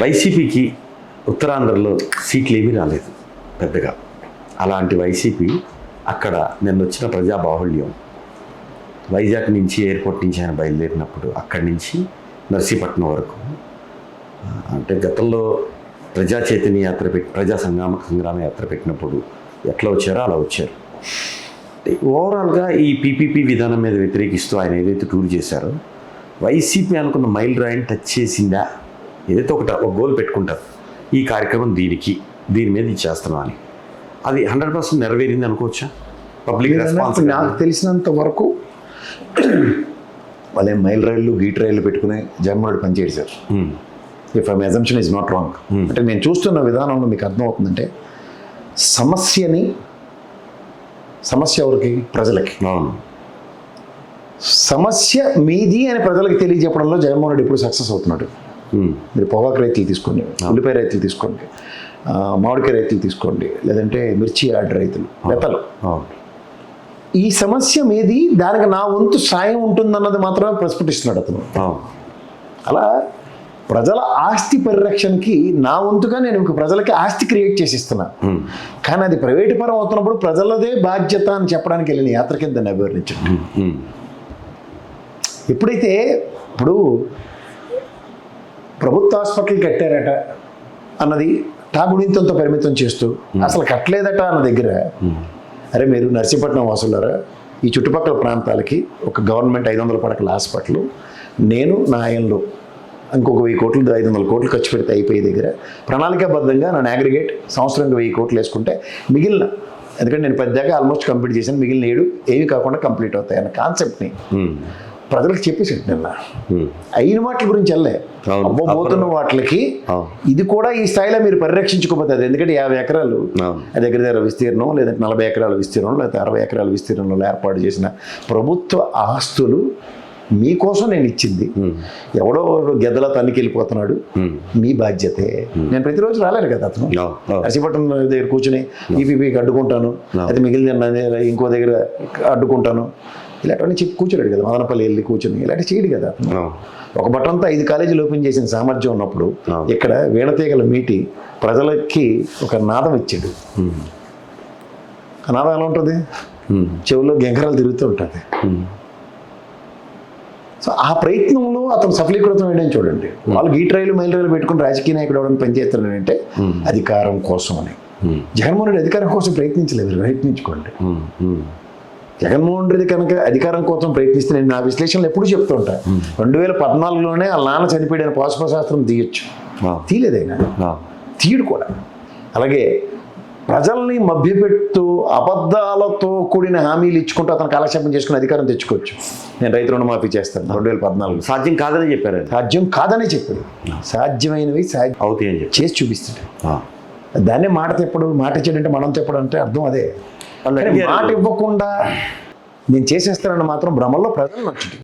వైసీపీకి ఉత్తరాంధ్రలో సీట్లు ఏమీ రాలేదు పెద్దగా. అలాంటి వైసీపీ అక్కడ నిన్న వచ్చిన ప్రజాబాహుళ్యం, వైజాగ్ నుంచి ఎయిర్పోర్ట్ నుంచి ఆయన బయలుదేరినప్పుడు అక్కడి నుంచి నర్సీపట్నం వరకు, అంటే గతంలో ప్రజా చైతన్య యాత్ర ప్రజా సంగ్రామ యాత్ర పెట్టినప్పుడు ఎట్లా వచ్చారో అలా వచ్చారు. ఓవరాల్గా ఈ పీపీపీ విధానం మీద వ్యతిరేకిస్తూ ఆయన ఏదైతే టూర్ చేశారో, వైసీపీ అనుకున్న మైల్ రాయిని టచ్ చేసిందా? ఏదైతే ఒక గోల్ పెట్టుకుంటారు, ఈ కార్యక్రమం దీని మీద ఇది చేస్తున్నాం అని, అది 100% నెరవేరింది అనుకోవచ్చా? పబ్లిక్ రెస్పాన్స్ నాకు తెలిసినంత వరకు వాళ్ళే మైల్ రైళ్ళు గీట్ రైళ్ళు పెట్టుకుని జగన్మోహన్ రెడ్డి పనిచేశారు. If I assumption is not wrong. అంటే నేను చూస్తున్న విధానంలో మీకు అర్థమవుతుందంటే, సమస్య ఎవరికి? ప్రజలకి. సమస్య మీది అని ప్రజలకు తెలియజెప్పడంలో జగన్మోహన్ రెడ్డి ఇప్పుడు సక్సెస్ అవుతున్నాడు. మీరు పొగాకు రైతులు తీసుకోండి, ఉల్లిపాయ రైతులు తీసుకోండి, మామిడికాయ రైతులు తీసుకోండి, లేదంటే మిర్చి యార్డ్ రైతులు, వెతలు. ఈ సమస్య మీది, దానికి నా వంతు సాయం ఉంటుందన్నది మాత్రమే ప్రస్ఫుటిస్తున్నాడు అతను. అలా ప్రజల ఆస్తి పరిరక్షణకి నా వంతుగా నేను ఇంక ప్రజలకి ఆస్తి క్రియేట్ చేసి ఇస్తున్నా. కానీ అది ప్రైవేటు పరం అవుతున్నప్పుడు ప్రజలదే బాధ్యత అని చెప్పడానికి వెళ్ళిన యాత్ర కింద అభివర్ణించండి. ఎప్పుడైతే ఇప్పుడు ప్రభుత్వ హాస్పిటల్ కట్టారట అన్నది తాగుడింతంతో పరిమితం చేస్తూ, అసలు కట్టలేదట అన్న దగ్గర, అరే మీరు నర్సీపట్నం వాసులారా, ఈ చుట్టుపక్కల ప్రాంతాలకి ఒక గవర్నమెంట్ 500 పడకల హాస్పిటల్, నేను నా ఆయనలో ఇంకొక 1000 కోట్లు 500 కోట్లు ఖర్చు పెడితే అయిపోయే దగ్గర ప్రణాళికాబద్ధంగా నన్ను అగ్రిగేట్ సంవత్సరానికి 1000 కోట్లు వేసుకుంటే మిగిలిన, ఎందుకంటే నేను పెద్దగా ఆల్మోస్ట్ కంప్లీట్ చేశాను, మిగిలిన 7 ఏవి కాకుండా కంప్లీట్ అవుతాయి అన్న కాన్సెప్ట్ని ప్రజలకు చెప్పేసాడు నిన్న. అయిన వాటి గురించి వెళ్ళే అవ్వబోతున్న వాటికి ఇది కూడా ఈ స్థాయిలో మీరు పరిరక్షించుకోపోతుంది. ఎందుకంటే 50 ఎకరాలు దగ్గర విస్తీర్ణం, లేదంటే 40 ఎకరాల విస్తీర్ణం, లేకపోతే 60 ఎకరాల విస్తీర్ణంలో ఏర్పాటు చేసిన ప్రభుత్వ ఆస్తులు మీకోసం నేను ఇచ్చింది. ఎవడో గెద్దల తనికి వెళ్ళిపోతున్నాడు, మీ బాధ్యతే. నేను ప్రతిరోజు రాలేను కదా, అతను నర్సీపట్నం దగ్గర కూర్చుని ఈపీపీకి అడ్డుకుంటాను, అయితే మిగిలిన ఇంకో దగ్గర అడ్డుకుంటాను, ఇలాంటివన్నీ చెప్పి కూర్చోలేడు కదా. మదనపల్లి వెళ్ళి కూర్చొని ఇలాంటి చేయడు కదా. ఒక బట్టంతా 5 కాలేజీలు ఓపెన్ చేసిన సామర్థ్యం ఉన్నప్పుడు ఇక్కడ వీణతీగల మీటి ప్రజలకి ఒక నాదం ఇచ్చాడు. ఆ నాదం ఎలా ఉంటుంది? చెవుల్లో గెంకరాలు తిరుగుతూ ఉంటుంది. సో ఆ ప్రయత్నంలో అతను సఫలీకృతం వేయడం చూడండి. వాళ్ళు గీట్ రైలు మైల్ రైలు పెట్టుకుని రాజకీయ నాయకుడు ఎవరైనా పనిచేస్తున్నాడంటే అధికారం కోసం అని. జగన్మోహన్ రెడ్డి అధికారం కోసం ప్రయత్నించలేదు, ప్రయత్నించుకోండి. జగన్మోహన్ రెడ్డి కనుక అధికారం కోసం ప్రయత్నిస్తే, నేను నా విశ్లేషణలు ఎప్పుడు చెప్తూ ఉంటాను, 2014లోనే వాళ్ళ నాన్న చనిపోయిన పాశుపశాస్త్రం తీయొచ్చు, తీయలేదైనా, తీయడు కూడా. అలాగే ప్రజల్ని మభ్యపెడుతూ అబద్ధాలతో కూడిన హామీలు ఇచ్చుకుంటూ అతను కాలక్షేపం చేసుకుని అధికారం తెచ్చుకోవచ్చు. నేను రైతు రుణమాఫీ చేస్తాను 2014 సాధ్యం కాదని చెప్పారు. సాధ్యం కాదని చెప్పాడు. సాధ్యమైనవి అవుతాయి అని చేసి చూపిస్తాడు. దాన్నే మాట తెప్పడు, మాట ఇచ్చాడంటే మనం తెప్పడు అంటే అర్థం అదే. మాట ఇవ్వకుండా నేను చేసేస్తానని మాత్రం భ్రమల్లో ప్రజలు నచ్చుతుంది.